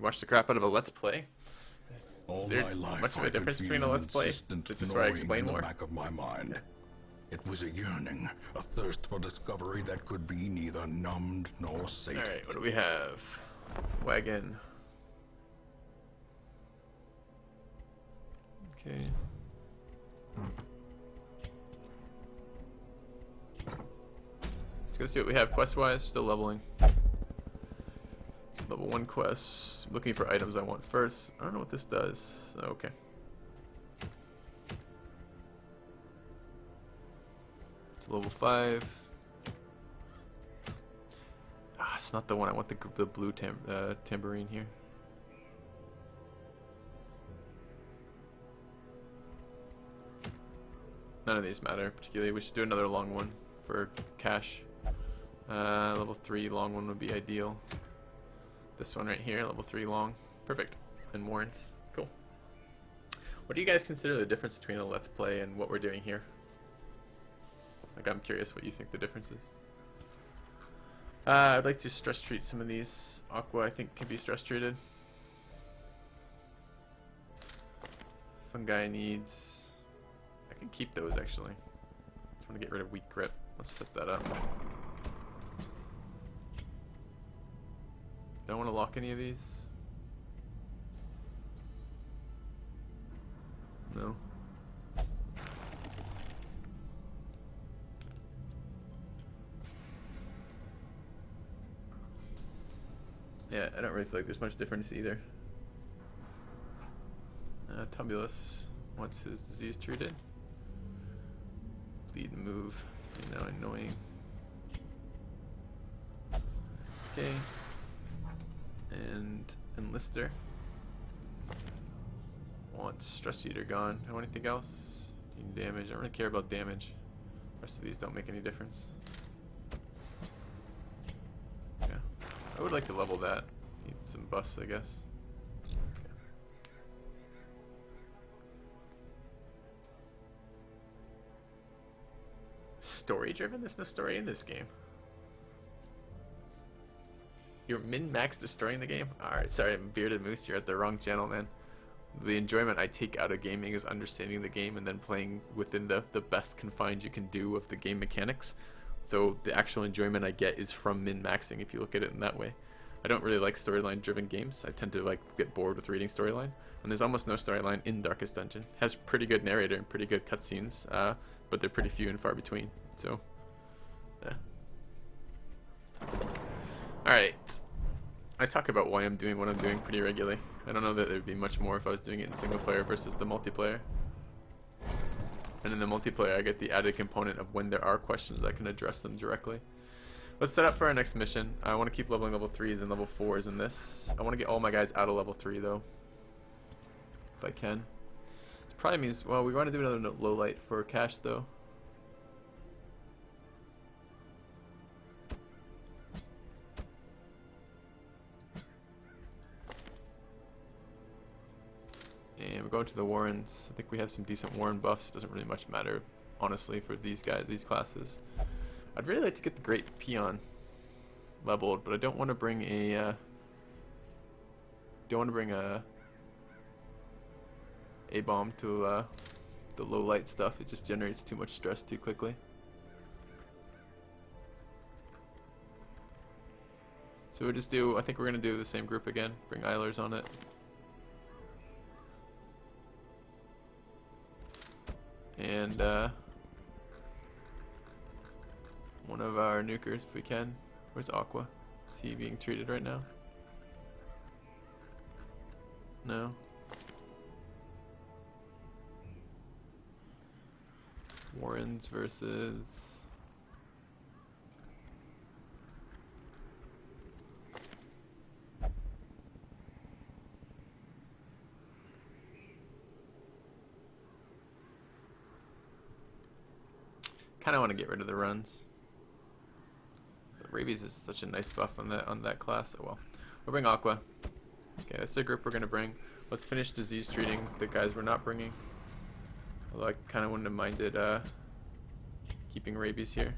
watch the crap out of a Let's Play. All Is there my life, much of I a could difference feel between a Let's Play? insistent Is this where I gnawing explain in the more? back of my mind. It was a yearning, a thirst for discovery that could be neither numbed nor sated. Alright, what do we have? Wagon. Okay. Let's go see what we have quest-wise. Still leveling. Level 1 quest. Looking for items I want first. I don't know what this does. Okay. It's level 5. Ah, it's not the one. I want the blue tambourine here. None of these matter particularly. We should do another long one for cash. Level 3 long one would be ideal. This one right here, level 3 long. Perfect. And warrants. Cool. What do you guys consider the difference between a Let's Play and what we're doing here? Like, I'm curious what you think the difference is. I'd like to stress treat some of these. Aqua, I think, can be stress treated. Fungi needs... I can keep those, actually. Just want to get rid of weak grip. Let's set that up. Don't want to lock any of these. No. Yeah, I don't really feel like there's much difference either. Tubulus wants his disease treated. Bleed and move. It's pretty now annoying. Okay. And Enlister wants Stress Eater gone. I want anything else? Need damage. I don't really care about damage. The rest of these don't make any difference. Yeah. I would like to level that. Need some buffs, I guess. Okay. Story driven? There's no story in this game. You're min-max destroying the game? Alright, sorry, I'm Bearded Moose. You're at the wrong channel, man. The enjoyment I take out of gaming is understanding the game and then playing within the best confines you can do of the game mechanics. So the actual enjoyment I get is from min-maxing, if you look at it in that way. I don't really like storyline-driven games. I tend to like get bored with reading storyline. And there's almost no storyline in Darkest Dungeon. It has pretty good narrator and pretty good cutscenes, but they're pretty few and far between. So, yeah. Alright, I talk about why I'm doing what I'm doing pretty regularly. I don't know that there'd be much more if I was doing it in single player versus the multiplayer. And in the multiplayer I get the added component of when there are questions I can address them directly. Let's set up for our next mission. I want to keep leveling level 3s and level 4s in this. I want to get all my guys out of level 3 though. If I can. This probably means, well, we want to do another low light for cash though. And we're going to the Warrens. I think we have some decent Warren buffs. Doesn't really much matter, honestly, for these guys, these classes. I'd really like to get the Great Peon leveled, but I don't want to bring a A-bomb to the low light stuff. It just generates too much stress too quickly. So we'll just do, I think we're gonna do the same group again. Bring Eilers on it. And one of our nukers if we can. Where's Aqua? Is he being treated right now? No. Warrens versus kind of want to get rid of the runs. But rabies is such a nice buff on that class. Oh well. We'll bring Aqua. Okay, that's the group we're gonna bring. Let's finish disease treating the guys we're not bringing. Although I kind of wouldn't have minded keeping rabies here.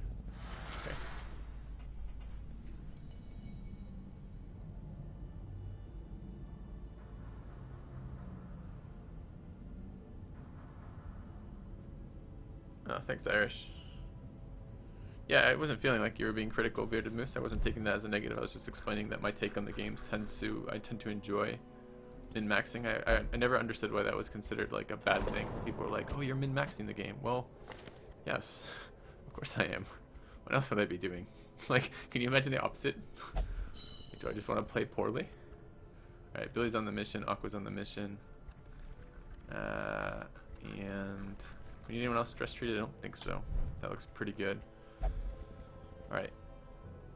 Okay. No, thanks, Irish. Yeah, I wasn't feeling like you were being critical, Bearded Moose. I wasn't taking that as a negative. I was just explaining that my take on the games I tend to enjoy min-maxing. I never understood why that was considered like a bad thing. People were like, oh, you're min-maxing the game. Well, yes, of course I am. What else would I be doing? Like, can you imagine the opposite? Do I just want to play poorly? Alright, Billy's on the mission, Aqua's on the mission. And we need anyone else stress treated? I don't think so. That looks pretty good. Alright,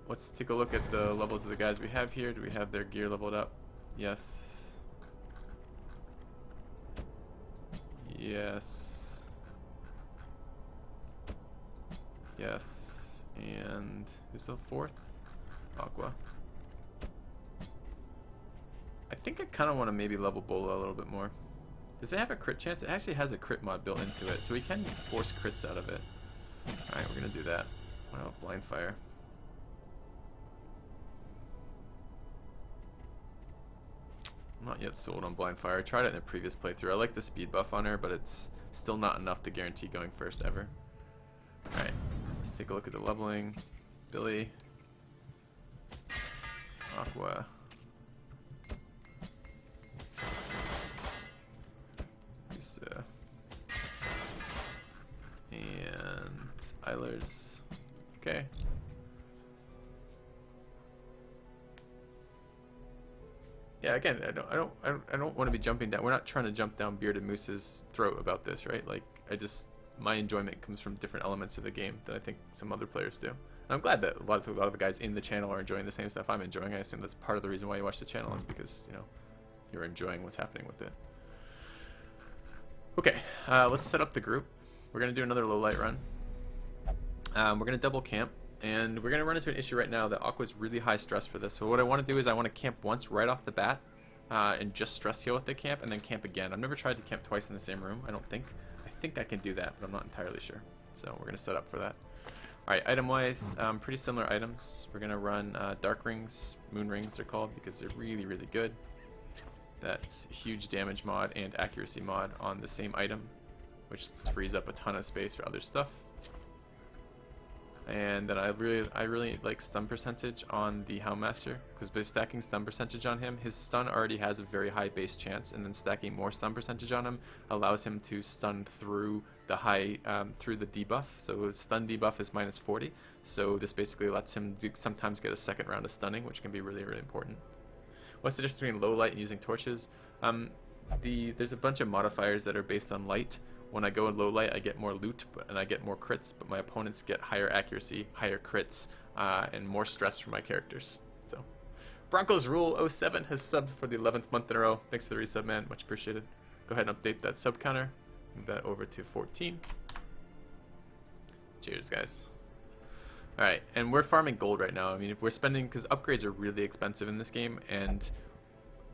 let's take a look at the levels of the guys we have here. Do we have their gear leveled up? Yes. Yes. Yes. And who's the fourth? Aqua. I think I kind of want to maybe level Bola a little bit more. Does it have a crit chance? It actually has a crit mod built into it, so we can force crits out of it. Alright, we're going to do that. What about Blind Fire? I'm not yet sold on Blind Fire. I tried it in a previous playthrough. I like the speed buff on her, but it's still not enough to guarantee going first ever. Alright, let's take a look at the leveling. Billy. Aqua. Lisa. And Eilers. Okay. Yeah, again, I don't want to be jumping down. We're not trying to jump down Bearded Moose's throat about this, right? Like, my enjoyment comes from different elements of the game that I think some other players do. And I'm glad that a lot of the guys in the channel are enjoying the same stuff I'm enjoying. I assume that's part of the reason why you watch the channel is because, you know, you're enjoying what's happening with it. Okay, let's set up the group. We're gonna do another low light run. We're gonna double camp. And we're going to run into an issue right now that Aqua's really high stress for this. So what I want to do is I want to camp once right off the bat and just stress heal with the camp and then camp again. I've never tried to camp twice in the same room, I don't think. I think I can do that, but I'm not entirely sure. So we're going to set up for that. Alright, item-wise, pretty similar items. We're going to run Dark Rings, Moon Rings they're called because they're really, really good. That's huge damage mod and accuracy mod on the same item, which frees up a ton of space for other stuff. And then I really like stun percentage on the Houndmaster because by stacking stun percentage on him, his stun already has a very high base chance, and then stacking more stun percentage on him allows him to stun through the through the debuff. So his stun debuff is minus 40. So this basically lets him sometimes get a second round of stunning, which can be really, really important. What's the difference between low light and using torches? There's a bunch of modifiers that are based on light. When I go in low light, I get more loot and I get more crits, but my opponents get higher accuracy, higher crits, and more stress from my characters. So, Broncos Rule 07 has subbed for the 11th month in a row. Thanks for the resub, man. Much appreciated. Go ahead and update that sub counter. Move that over to 14. Cheers, guys. Alright, and we're farming gold right now. I mean, if we're spending, because upgrades are really expensive in this game, and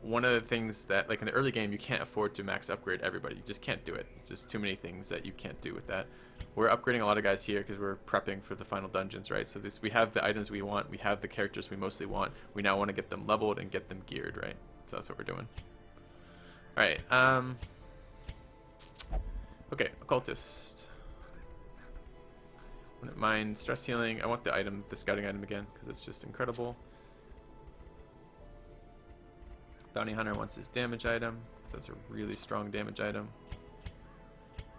one of the things that, like in the early game, you can't afford to max upgrade everybody. You just can't do it. It's just too many things that you can't do with that. We're upgrading a lot of guys here because we're prepping for the final dungeons, right? So we have the items we want. We have the characters we mostly want. We now want to get them leveled and get them geared, right? So that's what we're doing. All right. Okay, Occultist. Wouldn't mind stress healing. I want the scouting item again because it's just incredible. Bounty Hunter wants his damage item, so that's a really strong damage item.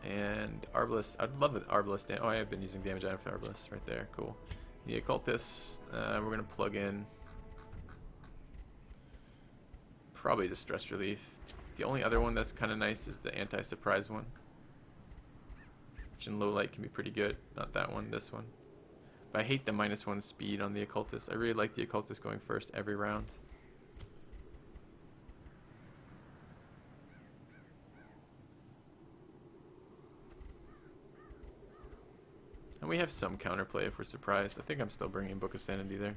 And Arbalest, I'd love an Arbalest. Oh, I have been using damage item for Arbalest right there. Cool. The Occultist, we're going to plug in probably the Stress Relief. The only other one that's kind of nice is the Anti-Surprise one, which in low light can be pretty good. Not that one, this one. But I hate the -1 speed on the Occultist. I really like the Occultist going first every round. And we have some counterplay if we're surprised. I think I'm still bringing Book of Sanity there.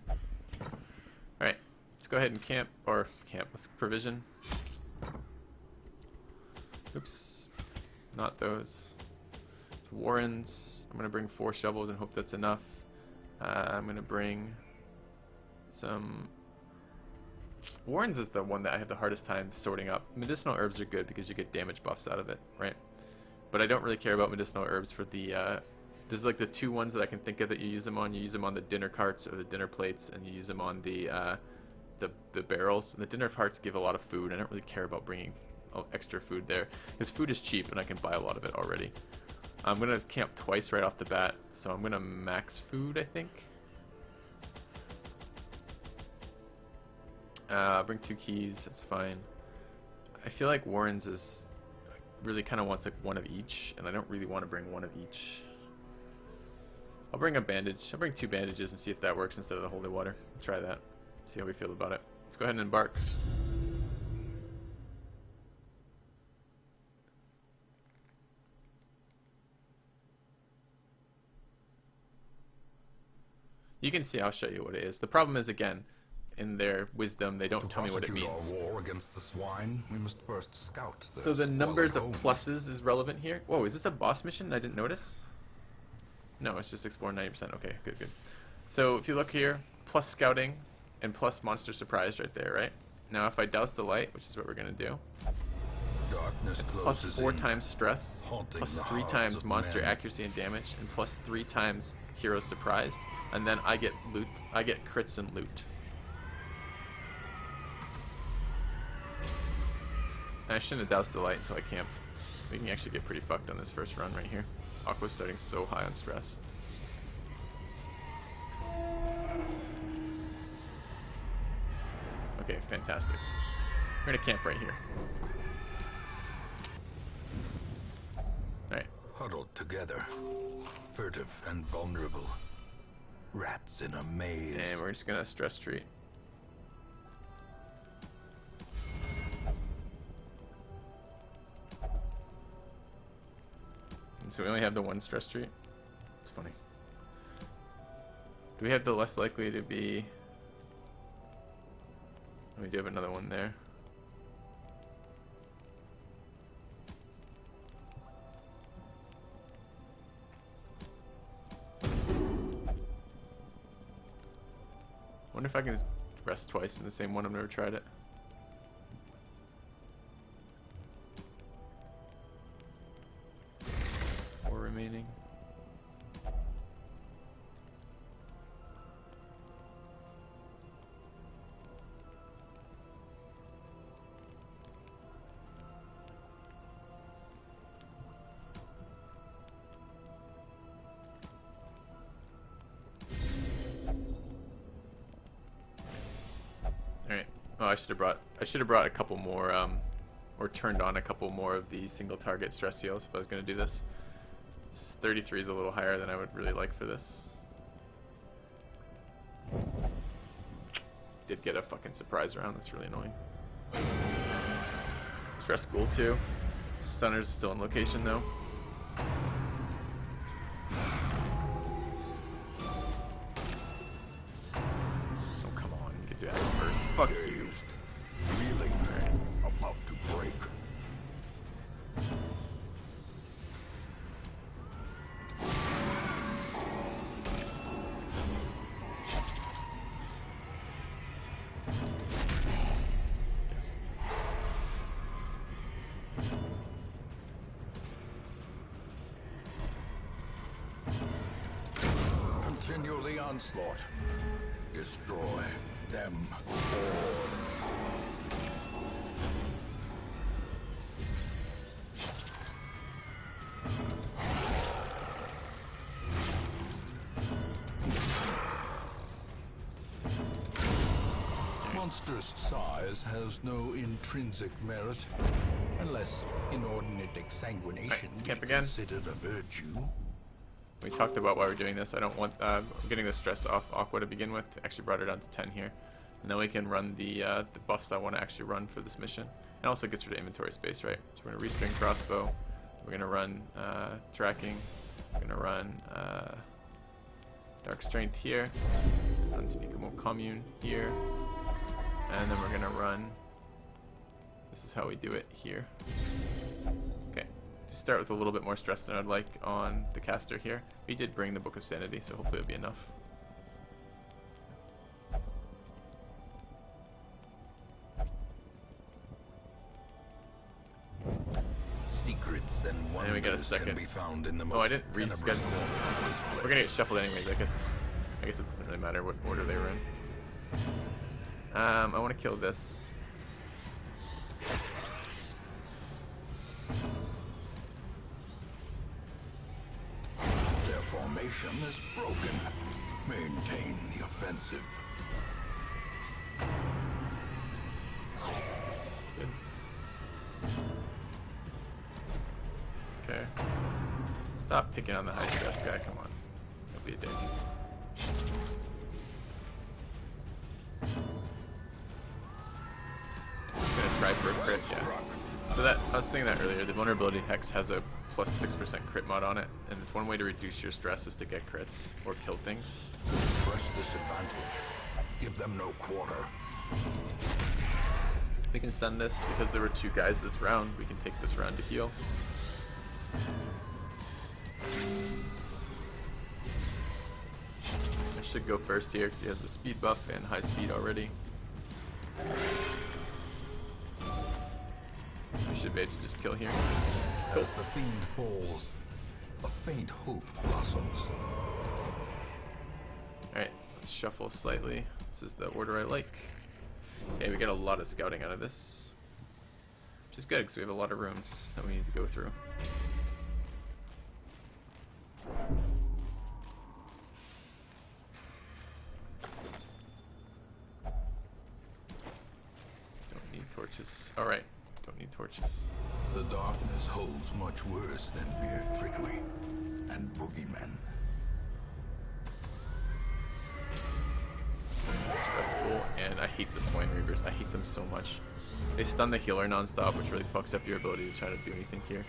Alright, let's go ahead and let's provision. Oops, not those. It's Warrens. I'm going to bring 4 shovels and hope that's enough. I'm going to bring some... Warrens is the one that I have the hardest time sorting up. Medicinal herbs are good because you get damage buffs out of it, right? But I don't really care about medicinal herbs for the There's like the two ones that I can think of that you use them on. You use them on the dinner carts or the dinner plates, and you use them on the barrels. And the dinner carts give a lot of food. I don't really care about bringing extra food there, because food is cheap and I can buy a lot of it already. I'm gonna camp twice right off the bat, so I'm gonna max food, I think. Bring 2 keys, that's fine. I feel like Warren's is really kind of wants like one of each, and I don't really want to bring one of each. I'll bring a bandage. I'll bring 2 bandages and see if that works instead of the holy water. Try that. See how we feel about it. Let's go ahead and embark. You can see, I'll show you what it is. The problem is, again, in their wisdom, they don't tell me what it means. Our war against the swine, we must first scout their So the numbers of home. pluses is relevant here. Whoa, is this a boss mission? I didn't notice. No, it's just explore 90%. Okay, good, good. So if you look here, plus scouting and plus monster surprise right there, right? Now if I douse the light, which is what we're gonna do, Darkness it's plus closes 4 in, times stress, haunting plus the 3 hearts times of monster men. accuracy and damage, and plus 3 times hero surprised, and then I get loot. I get crits and loot. And I shouldn't have doused the light until I camped. We can actually get pretty fucked on this first run right here. Aqua's starting so high on stress. Okay, fantastic. We're gonna camp right here. Alright. Huddled together, furtive and vulnerable. Rats in a maze. And we're just gonna stress treat. And so we only have the 1 stress treat. It's funny. Do we have the less likely to be... We do have another one there. Wonder if I can rest twice in the same one. I've never tried it. Four remaining. Alright. Oh, I should have brought a couple more, or turned on a couple more of the single target stress seals if I was going to do this. 33 is a little higher than I would really like for this. Did get a fucking surprise round, that's really annoying. Stress Ghoul too. Stunner's still in location though. Oh, come on, get to that first. Fuck you. Reeling, Alright. about to break. Continue the onslaught. Destroy them all. Monstrous size has no intrinsic merit, unless inordinate exsanguination Alright, camp be again. considered a virtue. We talked about why we're doing this. I don't want getting the stress off Aqua to begin with. Actually brought her down to 10 here. And then we can run the buffs I want to actually run for this mission. And also gets rid of inventory space, right? So we're going to restring crossbow. We're going to run tracking. We're going to run dark strength here. Unspeakable commune here. And then we're going to run... This is how we do it here. Okay. To start with a little bit more stress than I'd like on the caster here. We did bring the Book of Sanity, so hopefully it'll be enough. Seek Secrets and And we wonders got a second. can be found in the most Oh, I didn't tenebrous reschedule. corner of this We're gonna get place. shuffled anyways. I guess it doesn't really matter what order they were in. I want to kill this. Their formation is broken. Maintain the offensive. Good. Okay. Stop picking on the high stress guy. Come on. Don't be a dick. Just gonna try for a crit. Yeah. So that I was saying that earlier. The vulnerability hex has a plus 6% crit mod on it, and it's one way to reduce your stress is to get crits or kill things. Press this advantage. Give them no quarter. We can stun this because there were 2 guys this round. We can take this round to heal. I should go first here because he has the speed buff and high speed already. We should be able to just kill here. Cool. As the fiend falls, a faint hope blossoms. Alright, let's shuffle slightly. This is the order I like. Okay, we get a lot of scouting out of this. Which is good because we have a lot of rooms that we need to go through. Don't need torches. Alright, don't need torches. The darkness holds much worse than mere trickery and boogeymen. Stressful, and I hate the Swine Reavers. I hate them so much. They stun the healer non-stop, which really fucks up your ability to try to do anything here.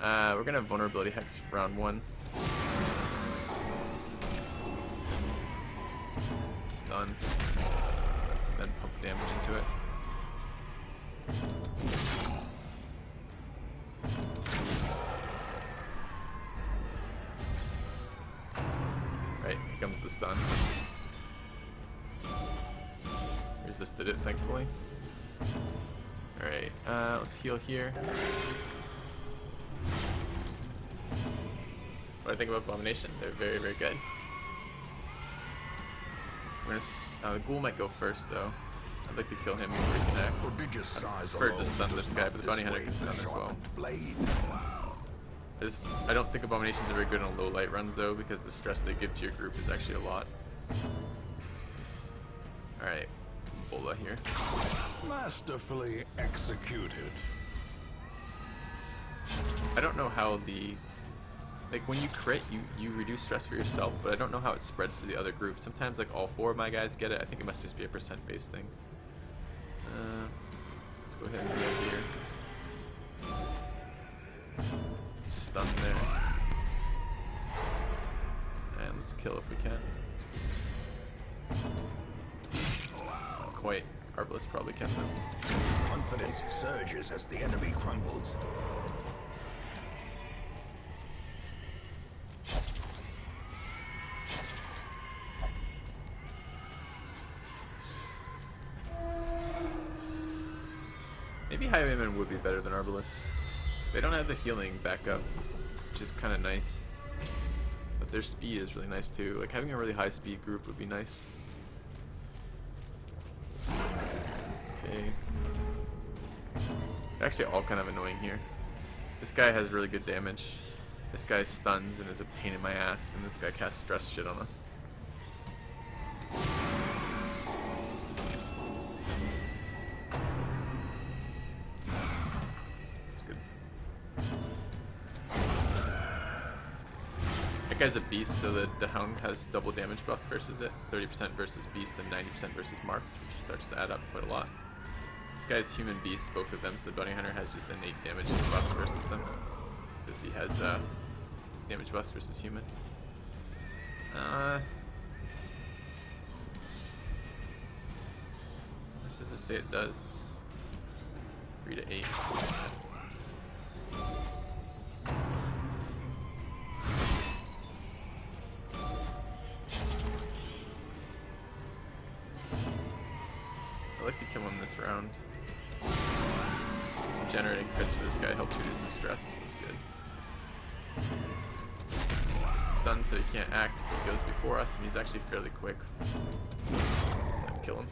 We're gonna have vulnerability hex round 1. Stun. Then pump damage into it. Right, here comes the stun. Resisted it, thankfully. Alright, let's heal here. What do I think about Abomination? They're very, very good. We're gonna the ghoul might go first, though. I'd like to kill him before he can act. Prodigious size prefer to alone stun does this guy, not but the bounty hunter can dissuade stun the as well. sharpened blade. I don't think Abominations are very good on low light runs, though, because the stress they give to your group is actually a lot. Alright, Bola here. Masterfully executed. I don't know how the... Like, when you crit, you reduce stress for yourself, but I don't know how it spreads to the other groups. Sometimes, like, all 4 of my guys get it. I think it must just be a percent-based thing. Let's go ahead and heal here. Stun there. And let's kill if we can. Not quite. Arbalest probably can, though. Confidence surges as the enemy crumbles. Maybe Highwaymen would be better than Arbalest. They don't have the healing backup, which is kind of nice. But their speed is really nice too. Like having a really high speed group would be nice. Okay. They're actually all kind of annoying here. This guy has really good damage. This guy stuns and is a pain in my ass, and this guy casts stress shit on us. That guy's a beast, so the hound has double damage buffs versus it. 30% versus beast and 90% versus marked, which starts to add up quite a lot. This guy's human beast, both of them, so the bounty hunter has just innate damage buffs versus them. Because he has damage buffs versus human. What does this say it does? 3 to 8. I'd like to kill him this round. generating crits for this guy helps reduce the stress. That's good. Stunned so he can't act if he goes before us, and he's actually fairly quick. Kill him.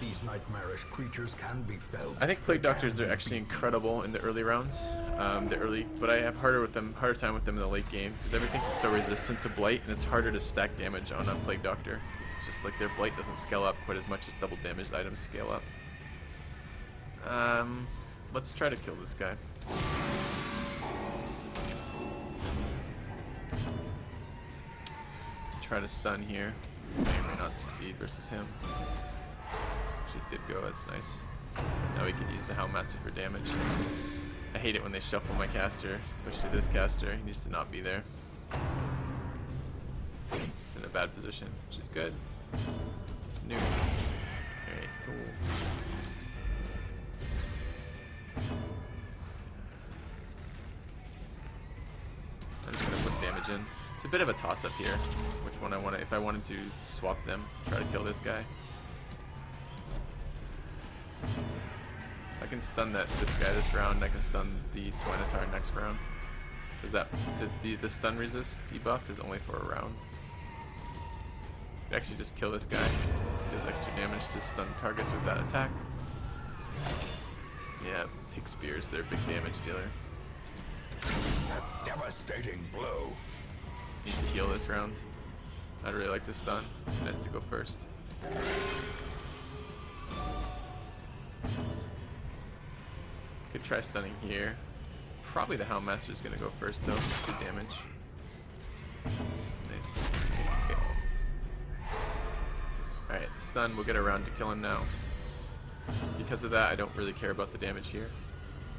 These nightmarish creatures can be felled. I think Plague Doctors are actually incredible in the early rounds. But I have harder time with them in the late game because everything's so resistant to blight, and it's harder to stack damage on a Plague Doctor. It's just like their blight doesn't scale up quite as much as double damaged items scale up. Let's try to kill this guy. Try to stun here. May not succeed versus him. Actually did go, that's nice. Now we can use the Houndmaster for damage. I hate it when they shuffle my caster, especially this caster. He needs to not be there. It's in a bad position, which is good. It's new. Alright, cool. I'm just gonna put damage in. It's a bit of a toss-up here. Which one I want to, if I wanted to swap them to try to kill this guy. I can stun this guy this round. I can stun the Swinotar next round. Does that the stun resist debuff is only for a round? You can actually just kill this guy. Does extra damage to stun targets with that attack. Yeah, Pig Spears, they're a big damage dealer. A devastating blow. Need to heal this round. I'd really like to stun. Nice to go first. Could try stunning here. Probably the Houndmaster is going to go first though. Good damage. Nice. Okay. Alright, stun. We'll get around to kill him now. Because of that, I don't really care about the damage here.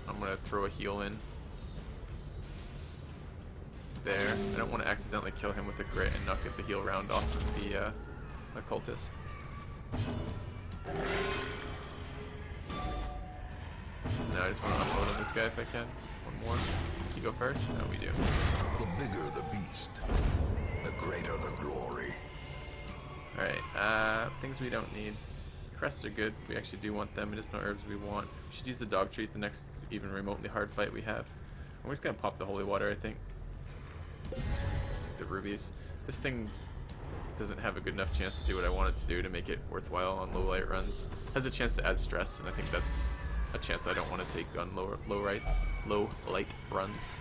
I'm going to throw a heal in. There. I don't want to accidentally kill him with a crit and not get the heal round off of the occultist. Now I just want to unload on this guy if I can. One more. Does he go first? No, we do. The bigger the beast, the greater the glory. Alright, things we don't need. Crests are good. We actually do want them. Medicinal herbs we want. We should use the dog treat the next even remotely hard fight we have. I'm just going to pop the holy water, I think. The rubies. This thing doesn't have a good enough chance to do what I want it to do to make it worthwhile on low light runs. Has a chance to add stress, and I think that's a chance I don't want to take on low light runs.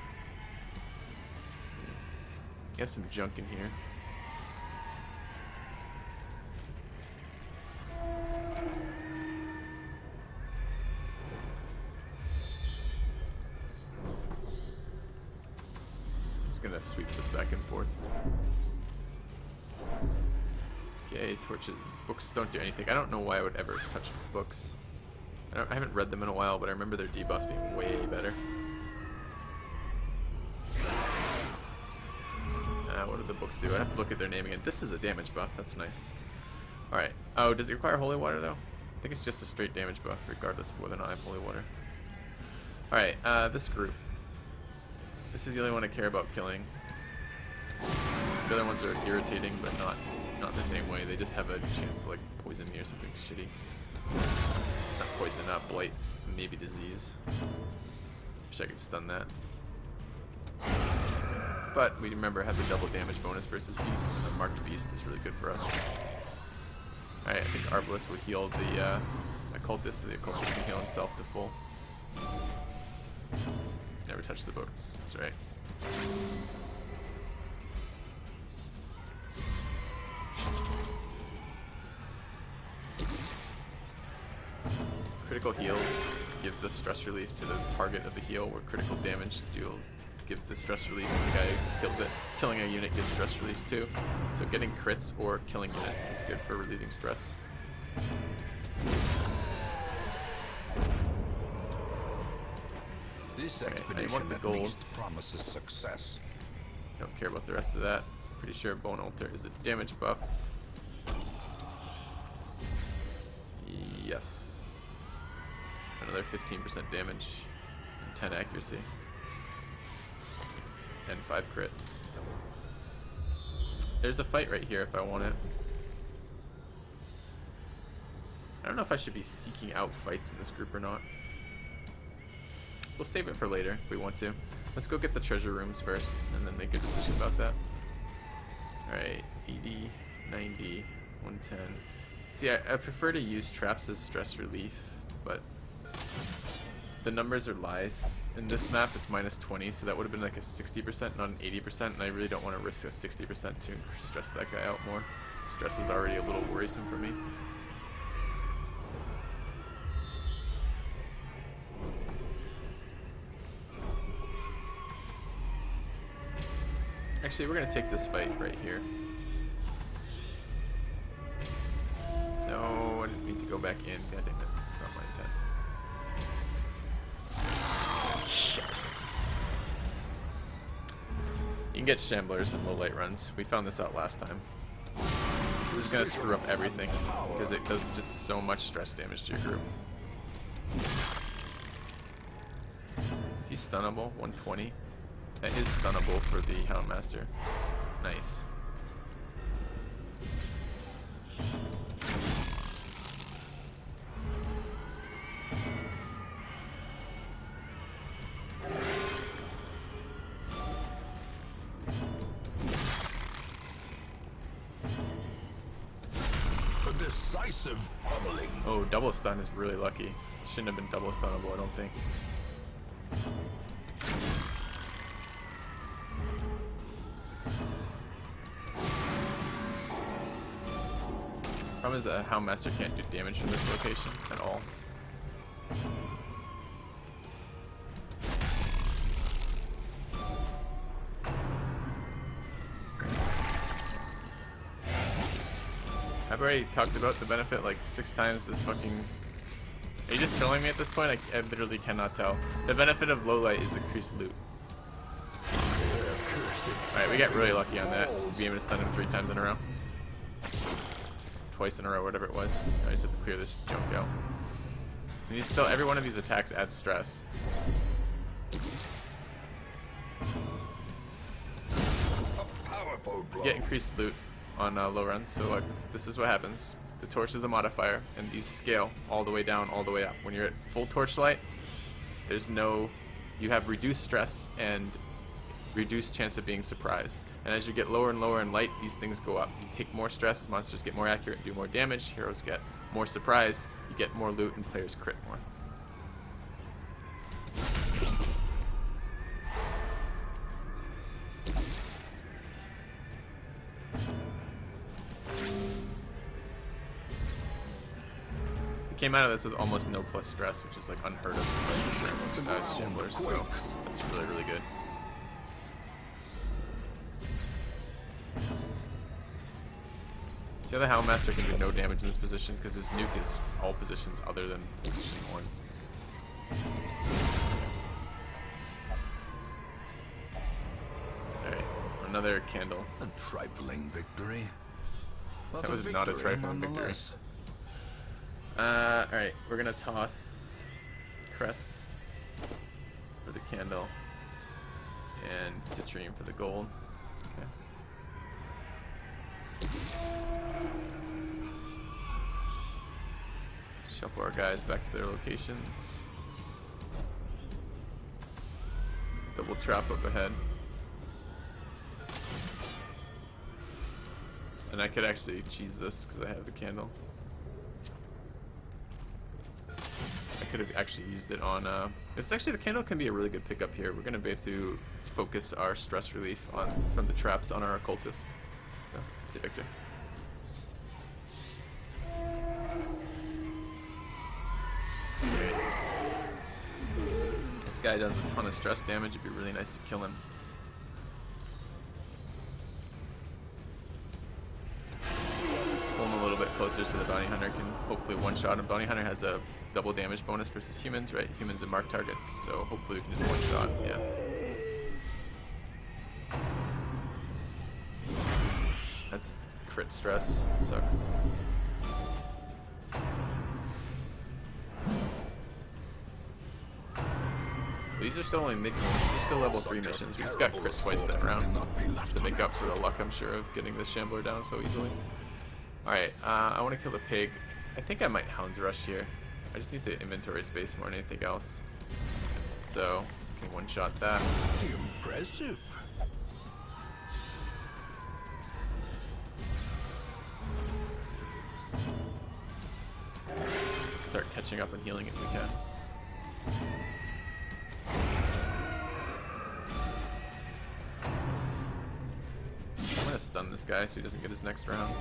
You have some junk in here. Gonna sweep this back and forth. Okay, torches. Books don't do anything. I don't know why I would ever touch books. I haven't read them in a while, but I remember their debuffs being way better. What do the books do? I have to look at their name again. This is a damage buff. That's nice. Alright. Oh, does it require holy water though? I think it's just a straight damage buff, regardless of whether or not I have holy water. Alright, this group. This is the only one I care about killing. The other ones are irritating, but not in the same way. They just have a chance to like poison me or something shitty. Not poison, not blight, maybe disease. Wish I could stun that. But we remember have the double damage bonus versus beast. And the marked beast is really good for us. Alright, I think Arbalest will heal the occultist, so the occultist can heal himself to full. Never touch the books, that's right. Critical heals give the stress relief to the target of the heal, where critical damage give the stress relief to the guy who killed it. Killing a unit gives stress release too. So getting crits or killing units is good for relieving stress. This I expedition want the at gold. least promises success. Don't care about the rest of that. Pretty sure Bone Altar is a damage buff. Yes. Another 15% damage and 10 accuracy. And 5 crit. There's a fight right here if I want it. I don't know if I should be seeking out fights in this group or not. We'll save it for later if we want to. Let's go get the treasure rooms first and then make a decision about that. Alright, 80, 90, 110. See, I prefer to use traps as stress relief, but the numbers are lies. In this map, it's -20, so that would have been like a 60%, not an 80%, and I really don't want to risk a 60% to stress that guy out more. Stress is already a little worrisome for me. Actually, we're going to take this fight right here. No, I didn't mean to go back in. God damn it. It's not my intent. Shit. You can get Shamblers in low light runs. We found this out last time. This is going to screw up everything because it does just so much stress damage to your group. He's stunnable, 120. That is stunnable for the Houndmaster. Nice. A decisive pummeling. Oh, double stun is really lucky. Shouldn't have been double stunnable, I don't think. Problem is that Houndmaster can't do damage from this location at all. I've already talked about the benefit like 6 times this fucking... Are you just killing me at this point? I literally cannot tell. The benefit of low light is increased loot. Alright, we got really lucky on that. Being able to stun him 3 times in a row. Twice in a row, whatever it was. I just have to clear this junk out. And he's still, every one of these attacks adds stress. You get increased loot on low runs, so this is what happens. The torch is a modifier, and these scale all the way down, all the way up. When you're at full torchlight, there's no, you have reduced stress and reduced chance of being surprised. And as you get lower and lower in light, these things go up. You take more stress, monsters get more accurate and do more damage, heroes get more surprise, you get more loot, and players crit more. We came out of this with almost no plus stress, which is like unheard of for most Shamblers, so that's really, really good. The other Houndmaster can do no damage in this position because his nuke is all positions other than position 1. Alright, another candle. A trifling victory. That was not a trifling victory. Alright, we're gonna toss Cress for the candle and Citrine for the gold. Okay. Shuffle our guys back to their locations. Double trap up ahead. And I could actually cheese this because I have the candle. I could have actually used it on it's actually, the candle can be a really good pickup here. We're gonna be able to focus our stress relief on from the traps on our occultist. So, see Victor. This guy does a ton of stress damage. It'd be really nice to kill him. Pull him a little bit closer so the bounty hunter can hopefully one-shot him. Bounty hunter has a double damage bonus versus humans, right? Humans and mark targets, so hopefully we can just one-shot. Yeah. That's crit stress. It sucks. These are still only mid missions. These are still level 3 missions. We just got crit twice that round. That's to make up for the luck, I'm sure, of getting this Shambler down so easily. Alright, I want to kill the pig. I think I might Hound's Rush here. I just need the inventory space more than anything else. So, can one-shot that. Impressive. Start catching up and healing if we can. I'm gonna stun this guy so he doesn't get his next round.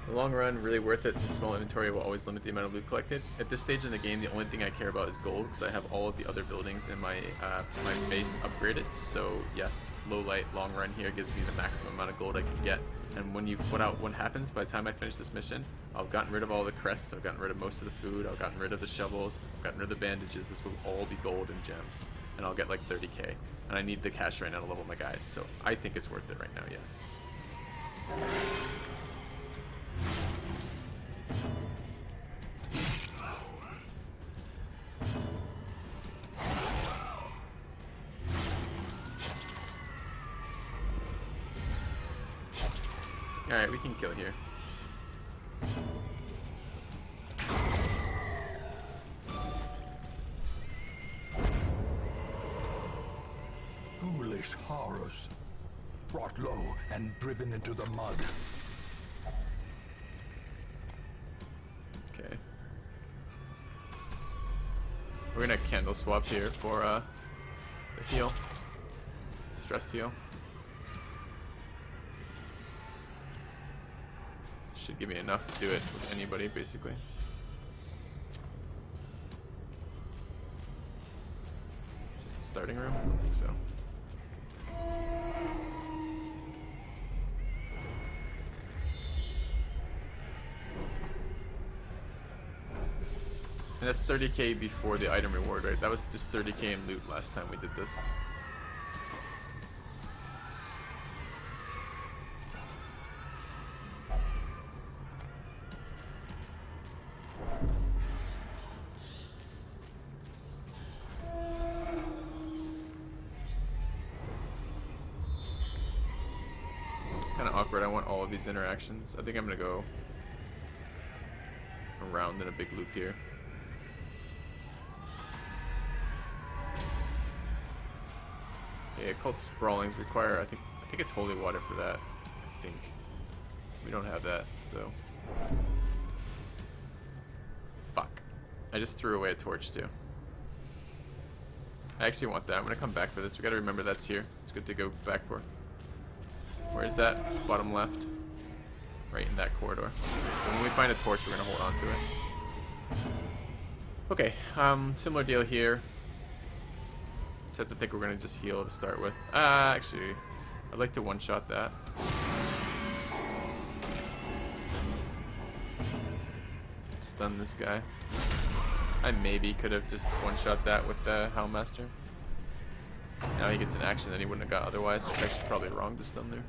The long run, really worth it since small inventory will always limit the amount of loot collected. At this stage in the game, the only thing I care about is gold because I have all of the other buildings in my my base upgraded. So yes, low light, long run here gives me the maximum amount of gold I can get. And when you put out what happens by the time I finish this mission, I've gotten rid of all the crests, I've gotten rid of most of the food, I've gotten rid of the shovels, I've gotten rid of the bandages. This will all be gold and gems, and I'll get like 30k. And I need the cash right now to level my guys, so I think it's worth it right now. Yes. Alright, we can kill here. Ghoulish horrors. Brought low and driven into the mud. Okay. We're gonna candle swap here for the heal. Stress heal. Should give me enough to do it with anybody, basically. Is this the starting room? I don't think so. And that's 30k before the item reward, right? That was just 30k in loot last time we did this. Kind of awkward. I want all of these interactions. I think I'm gonna go around in a big loop here. Yeah, cult sprawlings require. I think it's holy water for that. I think we don't have that, so fuck. I just threw away a torch too. I actually want that. I'm gonna come back for this. We gotta remember that's here. It's good to go back for. Where is that? Bottom left. Right in that corridor. And when we find a torch, we're gonna hold on to it. Okay, similar deal here. Except I think we're gonna just heal to start with. Actually, I'd like to one-shot that. Stun this guy. I maybe could have just one-shot that with the Houndmaster. Now he gets an action that he wouldn't have got otherwise. It's actually probably wrong to stun there.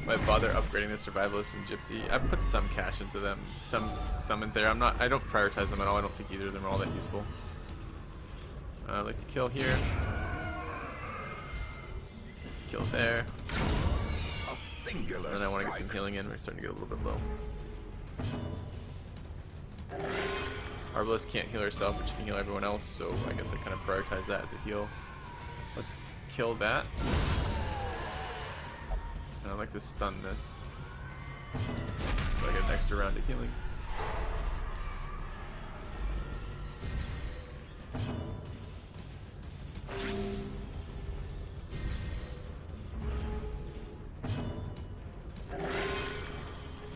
Might bother upgrading the Survivalist and Gypsy. I put some cash into them, some in there. I don't prioritize them at all. I don't think either of them are all that useful. I'd like to kill here. Kill there. A singular And I want to get some strike. healing in. We're starting to get a little bit low. Arbalest can't heal herself, but she can heal everyone else, so I guess I kind of prioritize that as a heal. Let's kill that. And I'd like to stun this, so I get an extra round of healing.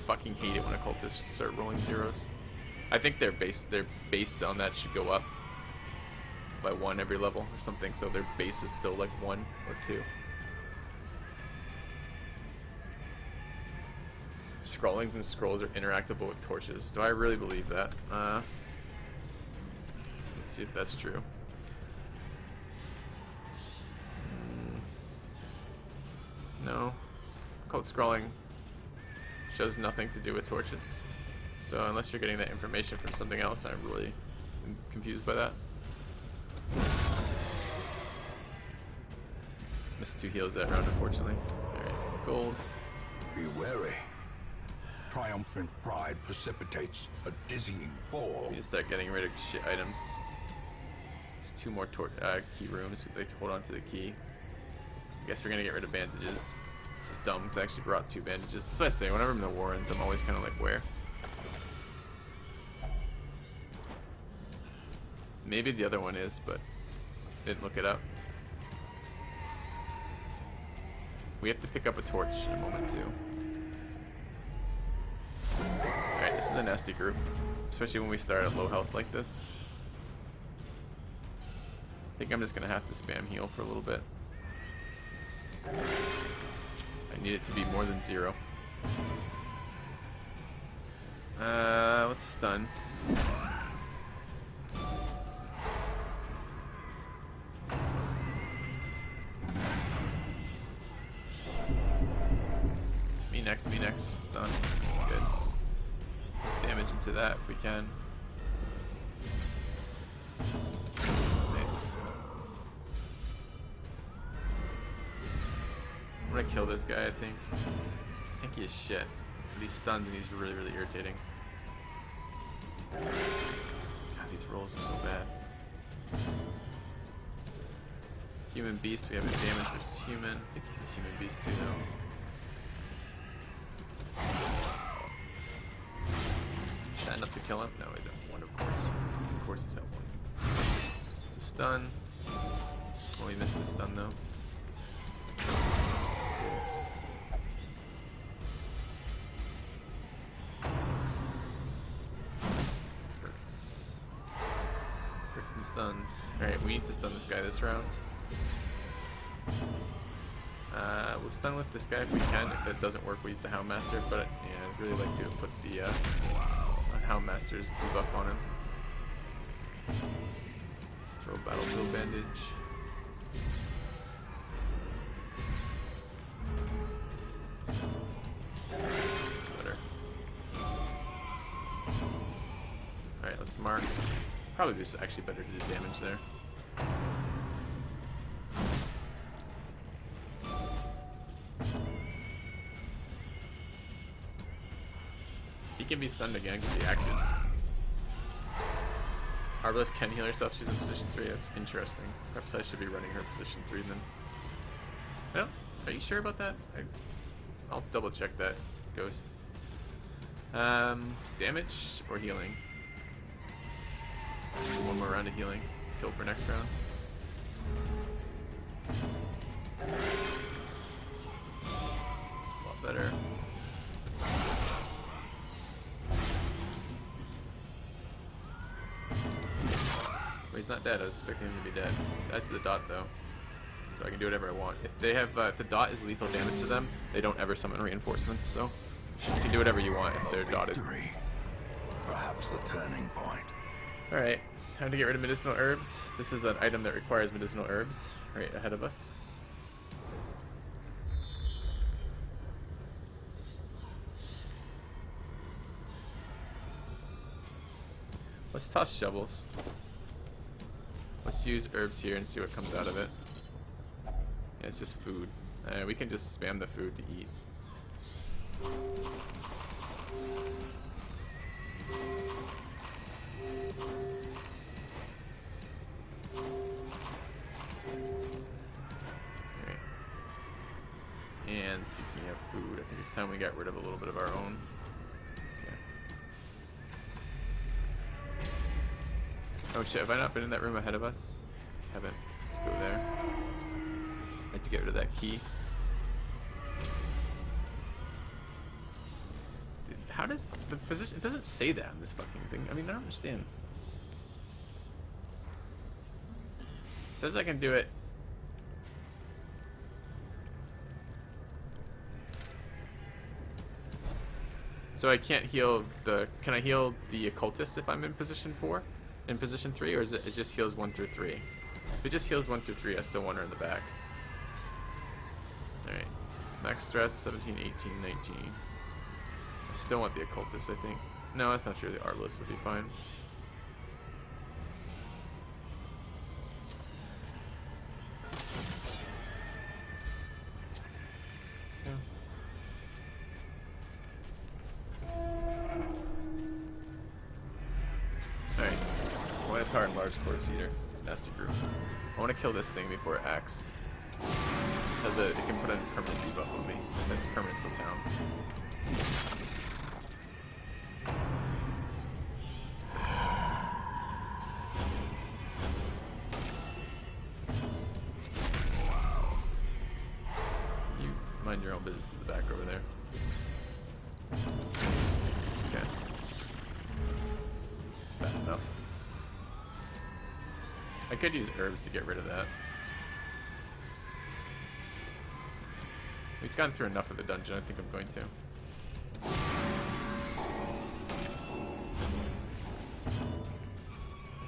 Fucking hate it when occultists start rolling zeros. I think their base on that should go up by 1 every level or something, so their base is still like 1 or 2. Scrollings and scrolls are interactable with torches. Do I really believe that? Let's see if that's true. No. Code scrolling shows nothing to do with torches. So unless you're getting that information from something else, I'm really I'm confused by that. Missed 2 heals that round, unfortunately. Alright, gold. Be wary. Triumphant pride precipitates a dizzying fall. We need to start getting rid of shit items. There's 2 more key rooms. We'd like to hold on to the key. I guess we're gonna get rid of bandages. It's just dumb, because I actually brought 2 bandages. That's what I say, whenever I'm in the Warrens, I'm always kind of like, where? Maybe the other one is, but didn't look it up. We have to pick up a torch in a moment, too. Alright, this is a nasty group. Especially when we start at low health like this. I think I'm just gonna have to spam heal for a little bit. I need it to be more than 0. Let's stun. Me next, stun. Good. Damage into that if we can. Nice. I'm gonna kill this guy, I think. He's tanky as shit. He's stunned and he's really, really irritating. God, these rolls are so bad. Human beast, we have a damage versus human. I think he's a human beast too now. Is that enough to kill him? No, he's at 1, of course. Of course he's at 1. It's a stun. Oh, he missed the stun though. Hurts. Freaking stuns. Alright, we need to stun this guy this round. We'll stun with this guy if we can. If it doesn't work, we use the Houndmaster. But yeah, I'd really like to put the Houndmaster's debuff on him. Just throw Battlefield Bandage. That's better. Alright, let's mark. Probably just actually better to do damage there. He can be stunned again because he acted. Arbalest can heal herself. She's in position 3. That's interesting. Perhaps I should be running her position 3 then. No? Are you sure about that? I'll double check that, Ghost. Damage or healing? One more round of healing. Kill for next round. A lot better. Well, he's not dead. I was expecting him to be dead. That's the dot though, so I can do whatever I want. If they have, if the dot is lethal damage to them, they don't ever summon reinforcements. So you can do whatever you want if they're dotted. Perhaps the turning point. All right, time to get rid of medicinal herbs. This is an item that requires medicinal herbs right ahead of us. Let's toss shovels. Let's use herbs here and see what comes out of it. Yeah, it's just food. We can just spam the food to eat. Alright. And speaking of food, I think it's time we got rid of a little bit of our own. Oh shit, have I not been in that room ahead of us? I haven't. Let's go there. I have to get rid of that key. Dude, how does the position... It doesn't say that in this fucking thing. I mean, I don't understand. It says I can do it. So I can't heal the... Can I heal the occultist if I'm in position 4? In position 3, or is it just heals 1 through 3? If it just heals 1 through 3, I still want her in the back. Alright, max stress 17, 18, 19. I still want the occultist, I think. No, that's not true. The Arbalest would be fine. Plantar and large corpse eater. It's a nasty group. I want to kill this thing before it acts. It says that it can put a permanent debuff on me. That's permanent till town. You mind your own business in the back over there. Okay. It's bad enough. I could use herbs to get rid of that. We've gone through enough of the dungeon, I think I'm going to.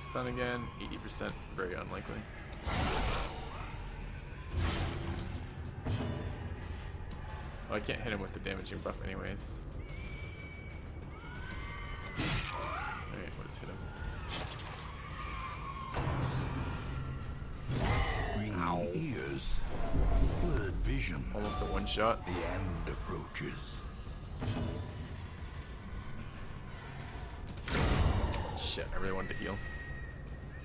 Stun again, 80%, very unlikely. Oh, I can't hit him with the damaging buff anyways. Alright, we'll just hit him. Ow. Ears, blurred vision. Almost a one shot. The end approaches. Shit, I really wanted to heal.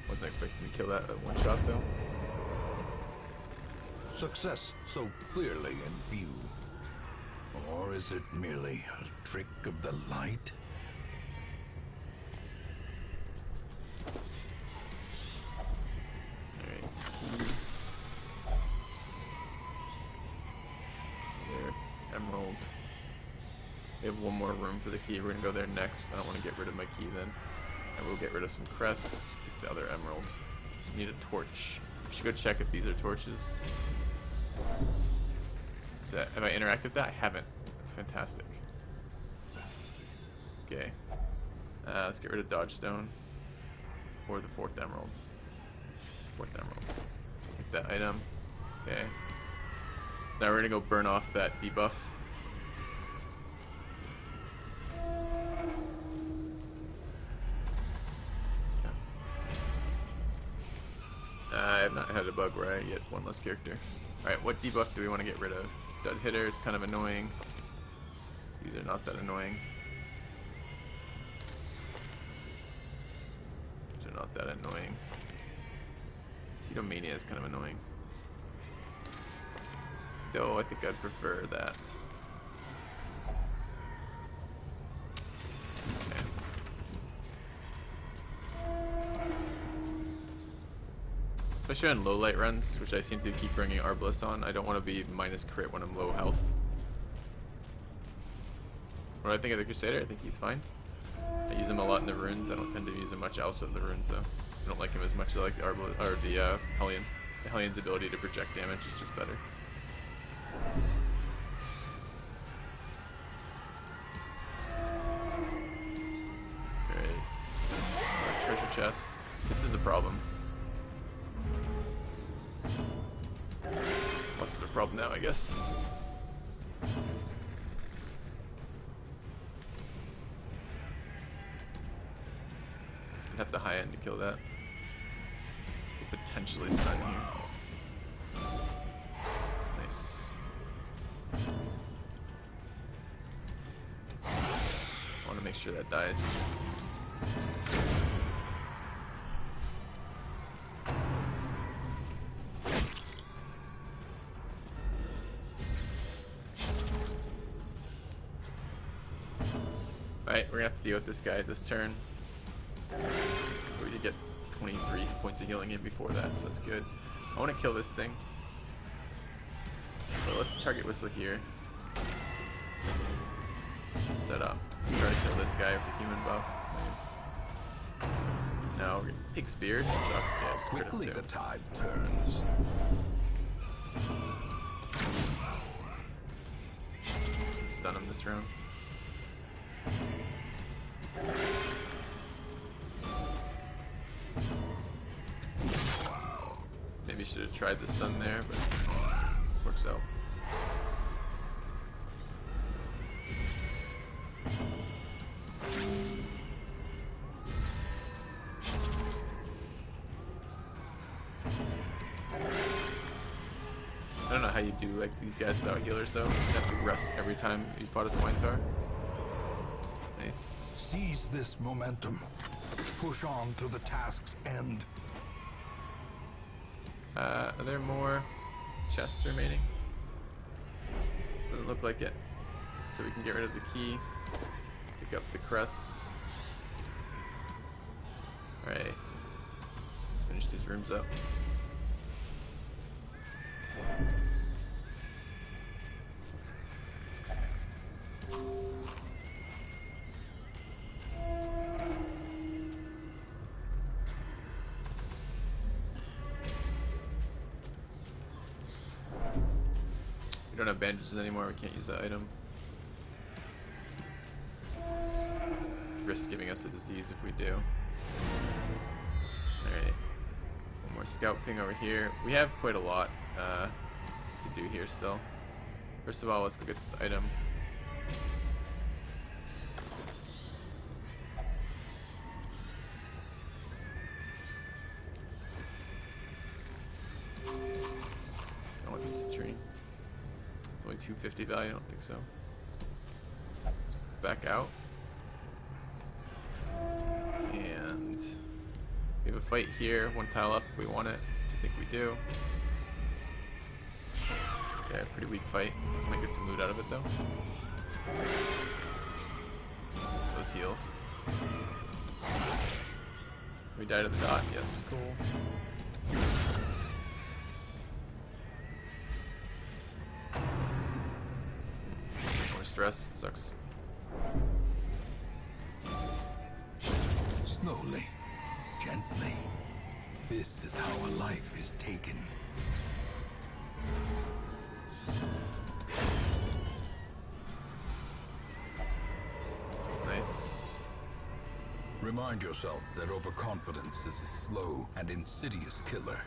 Wasn't expecting to kill that at one shot though. Success so clearly in view. Or is it merely a trick of the light? Alright. There. Emerald. We have one more room for the key. We're gonna go there next. I don't want to get rid of my key then. I will get rid of some crests. Keep the other emeralds. Need a torch. I should go check if these are torches. Have I interacted with that? I haven't. That's fantastic. Okay. Let's get rid of dodge stone. Or the fourth emerald. Fourth emerald. Take that item. Okay. So now we're gonna go burn off that debuff. Okay. I have not had a bug where I get one less character. Alright, what debuff do we want to get rid of? Dud hitter is kind of annoying. These are not that annoying. These are not that annoying. Cetomania is kind of annoying. Still, I think I'd prefer that. Okay. Especially on low light runs, which I seem to keep bringing Arbalest on. I don't want to be minus crit when I'm low health. What do I think of the Crusader? I think he's fine. I use him a lot in the runes. I don't tend to use him much else in the runes though. I don't like him as much as I like the Arbalest or the Hellion. The Hellion's ability to project damage is just better. Great. Treasure chest. This is a problem. Less of a problem now, I guess. I'd have the high end to kill that. Could potentially stun here. Nice. I want to make sure that dies. Alright, we're gonna have to deal with this guy this turn. We did get 23 points of healing in before that, so that's good. I want to kill this thing. So let's target Whistle here. Set up. Let's try to kill this guy with the human buff. Nice. Now we're gonna Pig's Beard. Sucks. Yeah, just crit him Quickly too. the tide turns. Stun him this round. Maybe should have tried the stun there, but works out. I don't know how you do like these guys without healers though. You have to rest every time you fought a Swine Tar. Nice. Seize this momentum. push on to the task's end. Are there more chests remaining? Doesn't look like it. So we can get rid of the key. Pick up the crests. Alright. Let's finish these rooms up. We don't have bandages anymore, we can't use that item. Risk giving us a disease if we do. Alright. One more scout ping over here. We have quite a lot to do here still. First of all, let's go get this item. I want the citrine. It's only 250 value, I don't think so. Let's back out. And we have a fight here, one tile up if we want it. I think we do. Yeah, pretty weak fight. Might get some loot out of it though. Those heals. We died at the dot, yes, cool. More stress, sucks. Slowly, gently. This is how a life is taken. Nice. Remind yourself that overconfidence is a slow and insidious killer.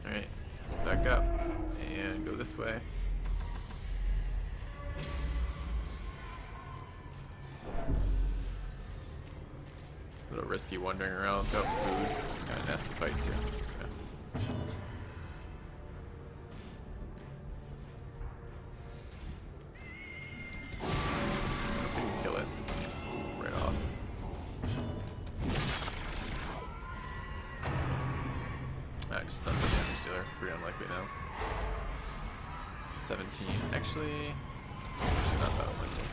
Alright, let's back up and go this way. A little risky wandering around without food. Kinda nasty fight too. Yeah. We can kill it right off. I just stunned the damage dealer. Pretty unlikely now. 17. Actually not that unlikely.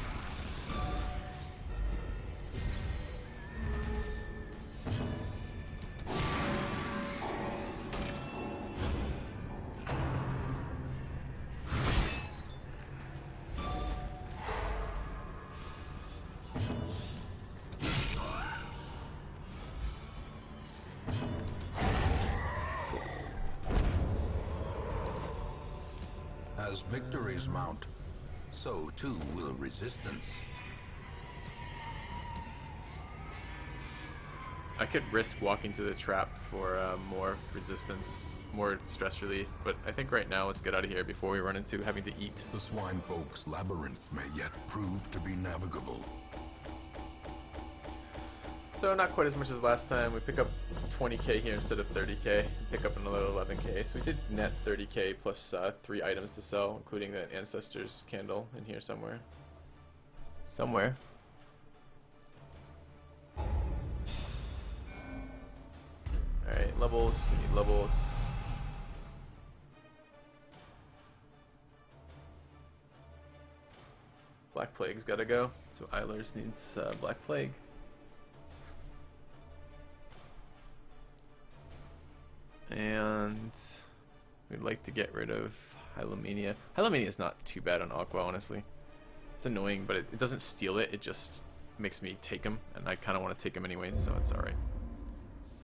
As victories mount, so too will resistance. I could risk walking to the trap for more resistance, more stress relief, but I think right now let's get out of here before we run into having to eat. The swine folk's labyrinth may yet prove to be navigable. So not quite as much as last time. We pick up 20k here instead of 30k. Pick up another 11k. So we did net 30k plus 3 items to sell, including the Ancestors candle in here somewhere. Somewhere. Alright, levels. We need levels. Black Plague's gotta go. So Eilers needs Black Plague. And we'd like to get rid of Hylomania. Hylomania is not too bad on Aqua, honestly. It's annoying, but it doesn't steal it. It just makes me take him, and I kind of want to take him anyways, so it's alright.